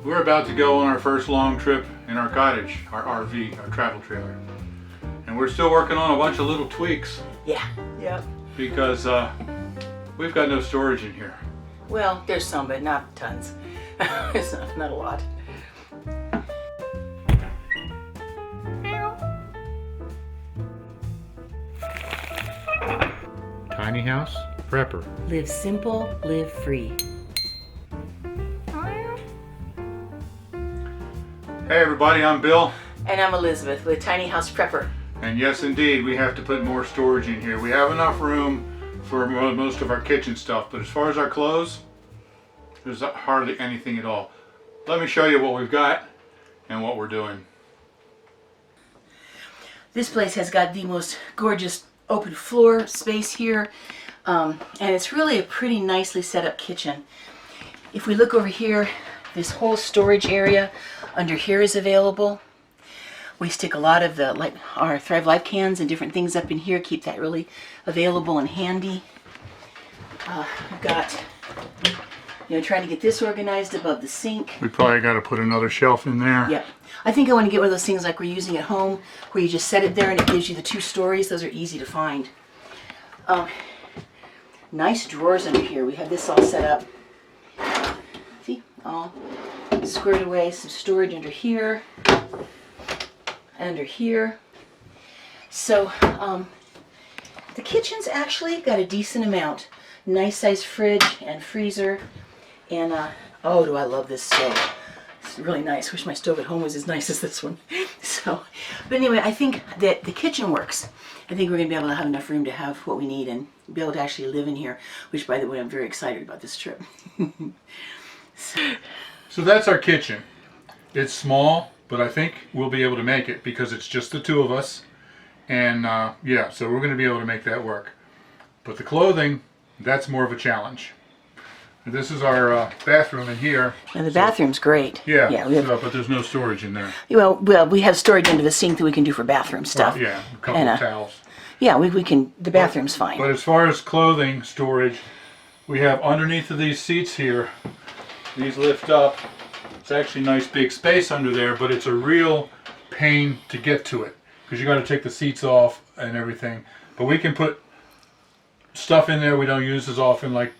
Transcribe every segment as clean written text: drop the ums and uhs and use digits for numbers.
We're about to go on our first long trip in our cottage, our RV, our travel trailer. And we're still working on a bunch of little tweaks. Yeah. Yep. Because we've got no storage in here. Well, there's some, but not tons. It's not a lot. Tiny house prepper. Live simple, live free. Hey everybody, I'm Bill. And I'm Elizabeth with Tiny House Prepper. And yes indeed, we have to put more storage in here. We have enough room for most of our kitchen stuff, but as far as our clothes, there's hardly anything at all. Let me show you what we've got and what we're doing. This place has got the most gorgeous open floor space here, and it's really a pretty nicely set up kitchen. If we look over here, this whole storage area under here is available. We stick a lot of our Thrive Life cans and different things up in here, keep that really available and handy. We've got, trying to get this organized above the sink. We probably got to put another shelf in there. Yep. I think I want to get one of those things like we're using at home, where you just set it there and it gives you the 2 stories. Those are easy to find. Nice drawers under here. We have this all set up. See, all squared away. Some storage under here, under here. So the kitchen's actually got a decent amount. Nice size fridge and freezer. And oh, do I love this stove. It's really nice. Wish my stove at home was as nice as this one. But anyway, I think that the kitchen works. I think we're going to be able to have enough room to have what we need and be able to actually live in here, which, by the way, I'm very excited about this trip. So that's our kitchen. It's small, but I think we'll be able to make it because it's just the 2 of us. And yeah, so we're going to be able to make that work. But the clothing, that's more of a challenge. This is our bathroom in here. And the bathroom's great. Yeah, we have, but there's no storage in there. Well, we have storage under the sink that we can do for bathroom stuff. Well, yeah, a couple of towels. Yeah, we can, the bathroom's fine. But as far as clothing storage, we have underneath of these seats here, these lift up. It's actually a nice big space under there, but it's a real pain to get to it because you got to take the seats off and everything. But we can put stuff in there we don't use as often, like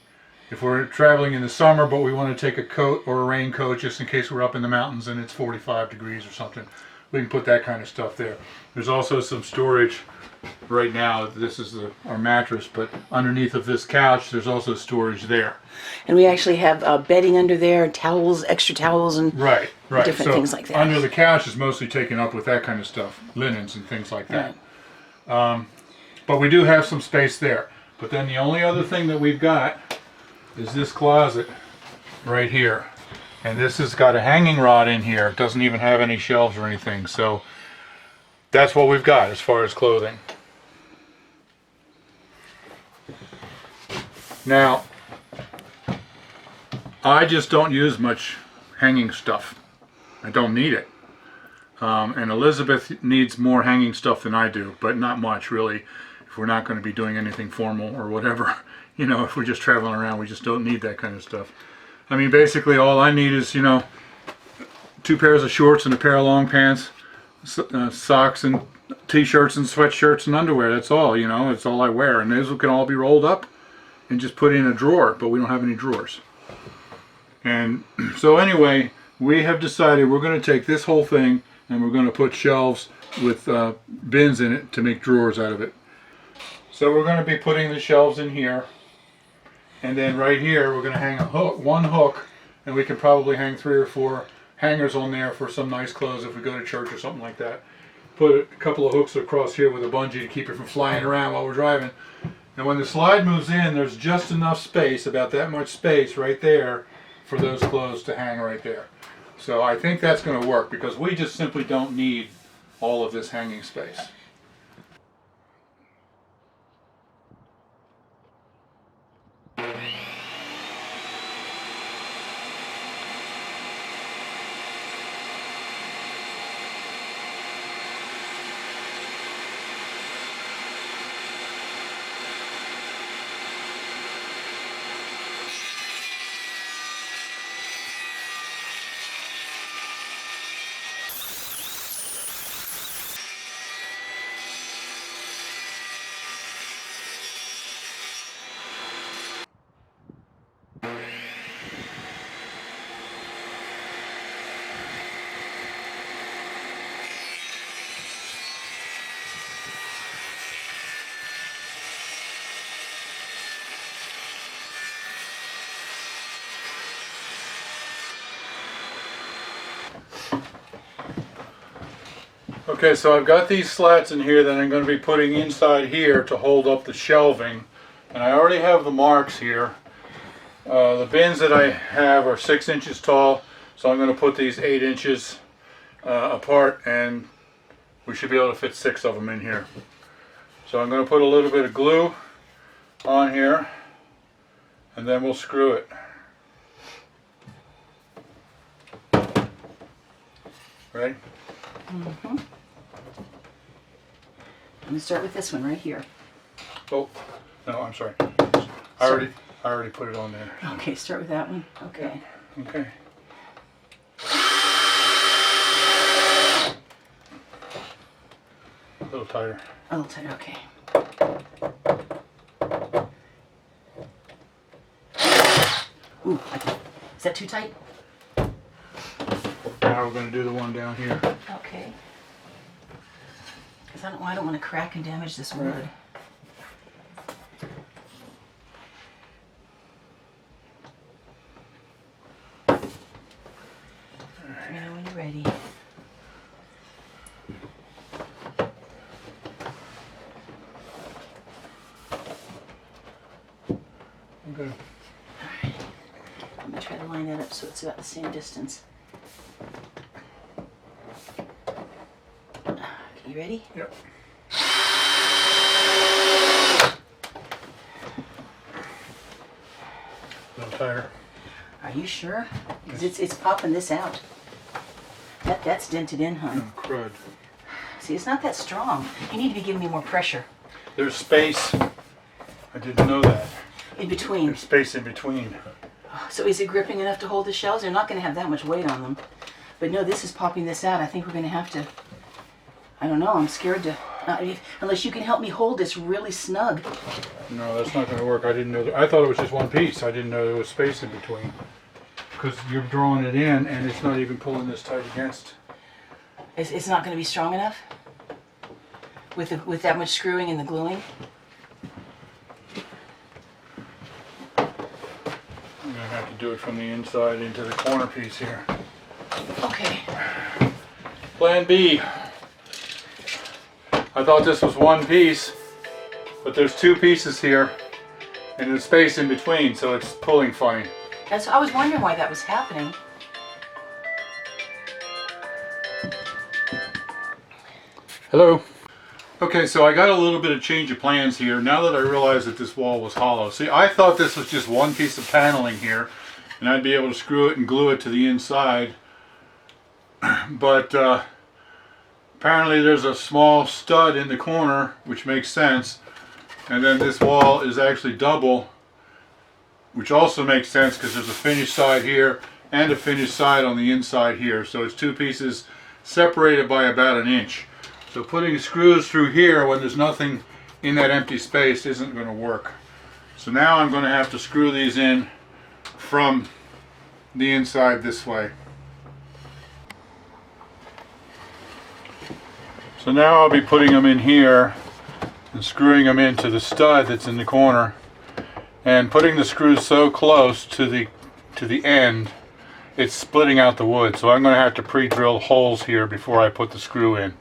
if we're traveling in the summer but we want to take a coat or a raincoat just in case we're up in the mountains and it's 45 degrees or something. We can put that kind of stuff there. There's also some storage right now. This is our mattress, but underneath of this couch there's also storage there. And we actually have bedding under there, towels, extra towels, and right. different things like that. Under the couch is mostly taken up with that kind of stuff, linens and things like that. Right. But we do have some space there. But then the only other thing that we've got is this closet right here. And this has got a hanging rod in here. It doesn't even have any shelves or anything. So that's what we've got as far as clothing. Now, I just don't use much hanging stuff. I don't need it. And Elizabeth needs more hanging stuff than I do, but not much really. If we're not going to be doing anything formal or whatever, if we're just traveling around, we just don't need that kind of stuff. I mean, basically all I need is, 2 pairs of shorts and a pair of long pants, socks and t-shirts and sweatshirts and underwear. That's all, it's all I wear. And those can all be rolled up and just put in a drawer, but we don't have any drawers. And so anyway, we have decided we're going to take this whole thing and we're going to put shelves with bins in it to make drawers out of it. So we're going to be putting the shelves in here, and then right here we're going to hang one hook, and we can probably hang 3 or 4 hangers on there for some nice clothes if we go to church or something like that. Put a couple of hooks across here with a bungee to keep it from flying around while we're driving. And when the slide moves in, there's just enough space, about that much space right there, for those clothes to hang right there. So I think that's going to work because we just simply don't need all of this hanging space. Okay, so I've got these slats in here that I'm going to be putting inside here to hold up the shelving. And I already have the marks here. The bins that I have are 6 inches tall, so I'm going to put these 8 inches apart, and we should be able to fit 6 of them in here. So I'm going to put a little bit of glue on here, and then we'll screw it. Right? Mm-hmm. I'm going to start with this one right here. Oh, no, I'm sorry. I already put it on there. Okay, start with that one. Okay. Okay. A little tighter. A little tighter, okay. Ooh, is that too tight? Now we're going to do the one down here. Okay. Because I don't want to crack and damage this wood. Now when you're ready. Okay. Alright. I'm going to try to line that up so it's about the same distance. Okay, you ready? Yep. A little tighter. Are you sure? Because it's popping this out. That's dented in, huh? Oh, crud. See, it's not that strong. You need to be giving me more pressure. There's space. I didn't know that. In between. There's space in between. So is it gripping enough to hold the shelves? They're not going to have that much weight on them. But no, this is popping this out. I think we're going to have to, I don't know, I'm scared to, unless you can help me hold this really snug. No, that's not going to work. I didn't know. I thought it was just one piece. I didn't know there was space in between. Because you're drawing it in and it's not even pulling this tight against. It's not going to be strong enough? With that much screwing and the gluing? I'm going to have to do it from the inside into the corner piece here. Okay. Plan B. I thought this was one piece, but there's 2 pieces here and there's space in between, so it's pulling funny. And so I was wondering why that was happening. Hello. Okay, so I got a little bit of change of plans here now that I realized that this wall was hollow. See, I thought this was just one piece of paneling here and I'd be able to screw it and glue it to the inside. But apparently there's a small stud in the corner, which makes sense. And then this wall is actually double, which also makes sense because there's a finished side here and a finished side on the inside here. So it's 2 pieces separated by about 1 inch. So putting screws through here when there's nothing in that empty space isn't going to work. So now I'm going to have to screw these in from the inside this way. So now I'll be putting them in here and screwing them into the stud that's in the corner and putting the screws so close to the end it's splitting out the wood. So I'm going to have to pre-drill holes here before I put the screw in.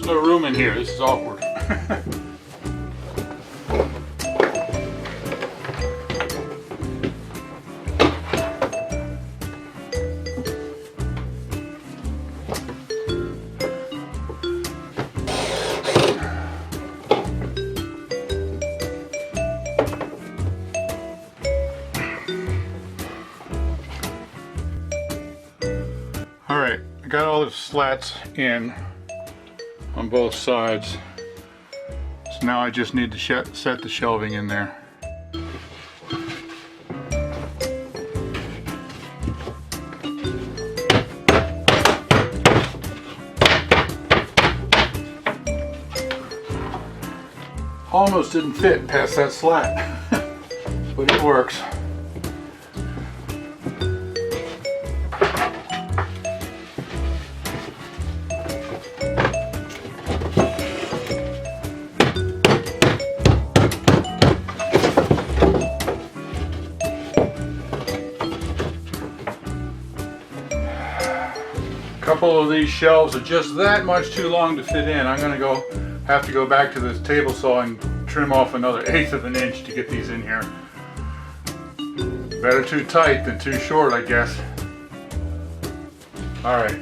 No room in here. This is awkward. Alright, I got all the slats in on both sides. So now I just need to set the shelving in there. Almost didn't fit past that slat, but it works. A couple of these shelves are just that much too long to fit in. I'm going to have to go back to this table saw and trim off another 1/8 of an inch to get these in here. Better too tight than too short, I guess. Alright,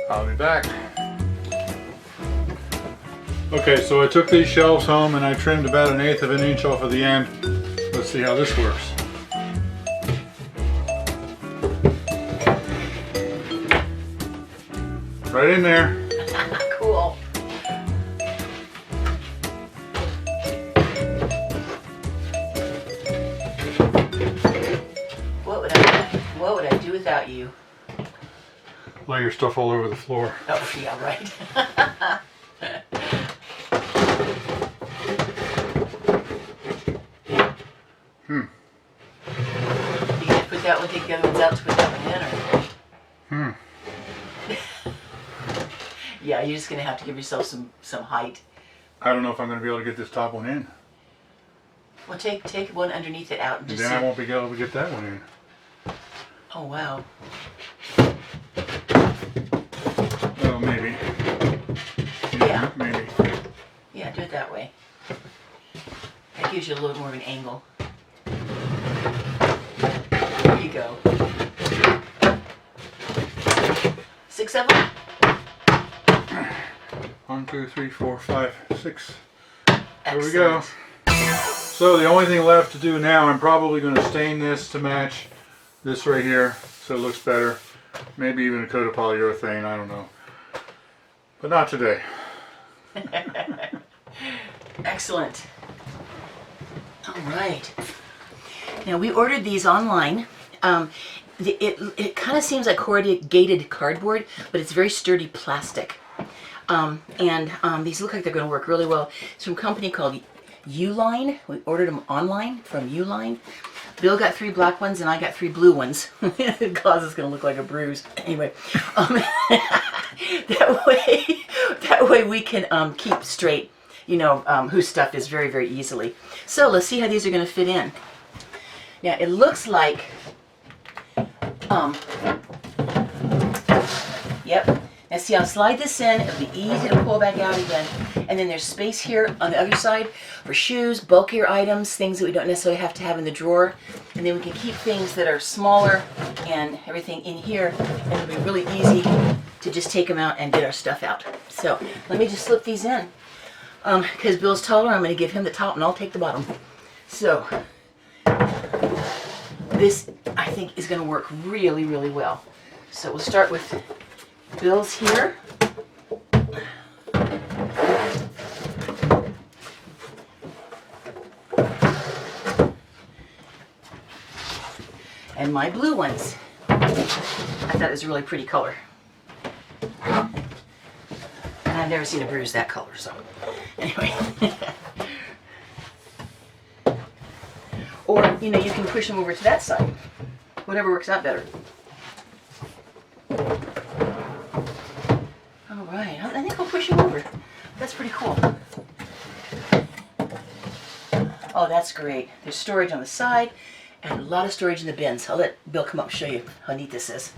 I'll be back. Okay, so I took these shelves home and I trimmed about 1/8 of an inch off of the end. Let's see how this works. Right in there. Cool. What would I do without you? Lay your stuff all over the floor. Oh, yeah, right. You gonna put that one, take the other ones out to put that one in, or? Yeah, you're just gonna have to give yourself some height. I don't know if I'm going to be able to get this top one in. Well, take one underneath it out and And just. then I won't be able to get that one in. Oh wow. Well, maybe. Yeah. Maybe. Yeah, do it that way. That gives you a little more of an angle. There you go. 6 of them? 1, 2, 3, 4, 5, 6. There Excellent. we go. So the only thing left to do now, I'm probably going to stain this to match this right here so it looks better. Maybe even a coat of polyurethane, I don't know. But not today. Excellent. All right. Now we ordered these online. It kind of seems like corrugated cardboard, but it's very sturdy plastic. These look like they're going to work really well. It's from a company called Uline. We ordered them online from Uline. Bill got 3 black ones and I got 3 blue ones. Cause it's going to look like a bruise. Anyway, that way we can keep straight, you know, whose stuff is very, very easily. So let's see how these are going to fit in. Now it looks like, yep. Now see, I'll slide this in, it'll be easy to pull back out again. And then there's space here on the other side for shoes, bulkier items, things that we don't necessarily have to have in the drawer. And then we can keep things that are smaller and everything in here, and it'll be really easy to just take them out and get our stuff out. So let me just slip these in. Because Bill's taller, I'm going to give him the top and I'll take the bottom. So this, I think, is going to work really, really well. So we'll start with Bill's here. And my blue ones. I thought it was a really pretty color. And I've never seen a bruise that color, so anyway. Or, you know, you can push them over to that side. Whatever works out better. All right, I think I'll push you over. That's pretty cool. Oh, that's great. There's storage on the side and a lot of storage in the bins. I'll let Bill come up and show you how neat this is.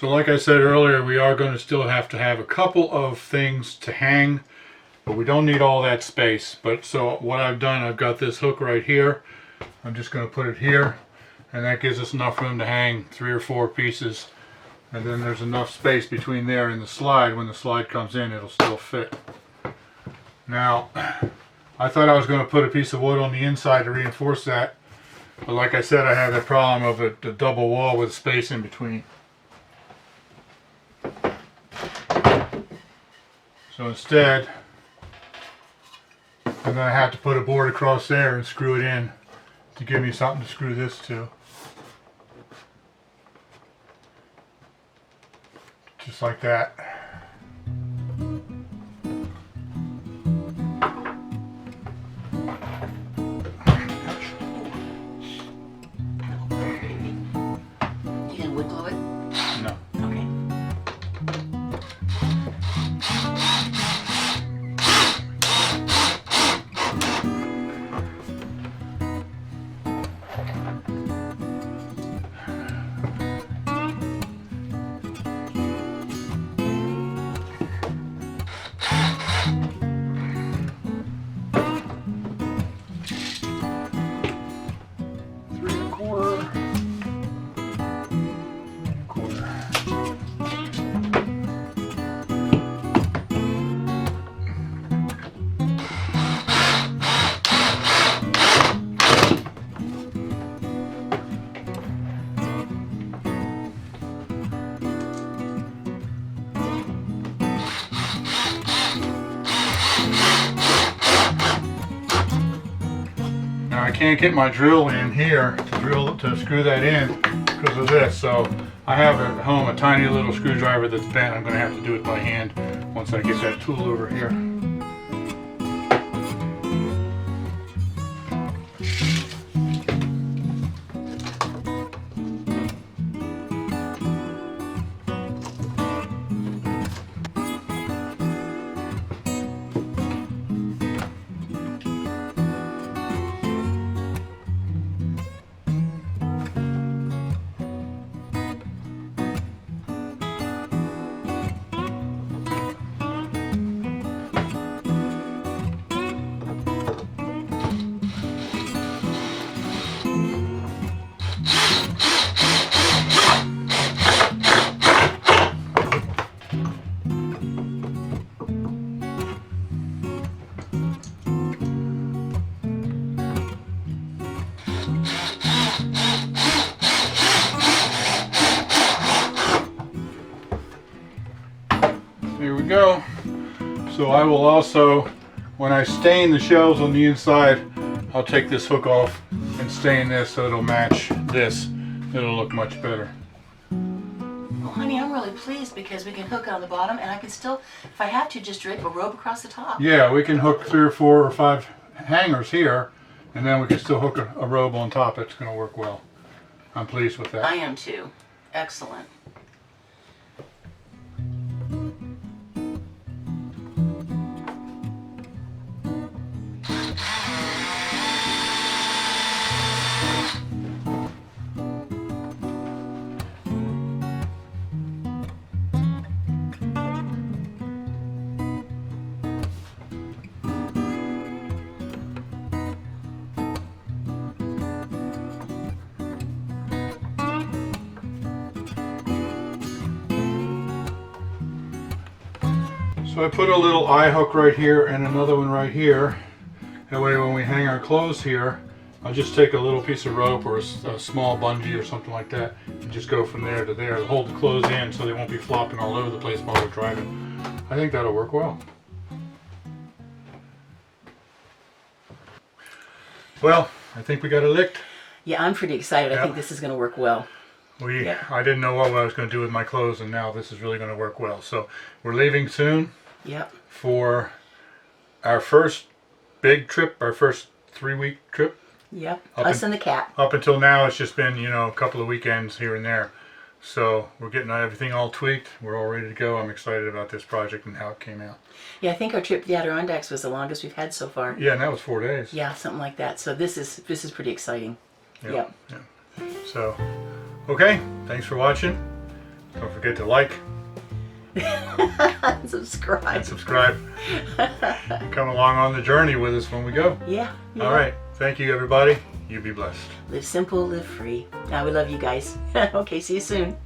So like I said earlier, we are going to still have to have a couple of things to hang, but we don't need all that space. But so what I've done, I've got this hook right here. I'm just going to put it here, and that gives us enough room to hang 3 or 4 pieces. And then there's enough space between there and the slide. When the slide comes in, it'll still fit. Now, I thought I was going to put a piece of wood on the inside to reinforce that. But like I said, I have that problem of a double wall with space in between. So instead, I'm going to have to put a board across there and screw it in to give me something to screw this to. Just like that. You gonna wood glue it? No. Okay. Now I can't get my drill in here to screw that in because of this. So I have at home a tiny little screwdriver that's bent. I'm going to have to do it by hand once I get that tool over here. There we go. So I will also, when I stain the shelves on the inside, I'll take this hook off and stain this so it'll match this. It'll look much better. Well, honey, I'm really pleased because we can hook on the bottom, and I can still, if I have to, just drape a robe across the top. Yeah, we can hook 3 or 4 or 5 hangers here, and then we can still hook a robe on top. It's going to work well. I'm pleased with that. I am too. Excellent. So I put a little eye hook right here and another one right here. That way when we hang our clothes here, I'll just take a little piece of rope or a small bungee or something like that and just go from there to there. Hold the clothes in so they won't be flopping all over the place while we're driving. I think that'll work well. Well, I think we got it licked. Yeah, I'm pretty excited. Yep. I think this is going to work well. I didn't know what I was going to do with my clothes, and now this is really going to work well. So we're leaving soon. Yep. For our first big trip, our first 3-week trip. Yep. Us and the cat. Up until now, it's just been, a couple of weekends here and there. So we're getting everything all tweaked. We're all ready to go. I'm excited about this project and how it came out. Yeah, I think our trip to the Adirondacks was the longest we've had so far. Yeah, and that was 4 days. Yeah, something like that. So this is pretty exciting. Yep. So, okay. Thanks for watching. Don't forget to like Subscribe. and subscribe. Come along on the journey with us when we go. Yeah. All right. Thank you, everybody. You be blessed. Live simple, live free. Now we love you guys. Okay, see you soon.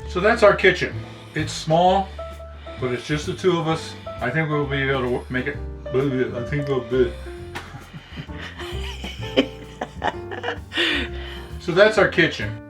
So that's our kitchen. It's small, but it's just the two of us. I think we'll be able to make it. I think we'll do it. So that's our kitchen.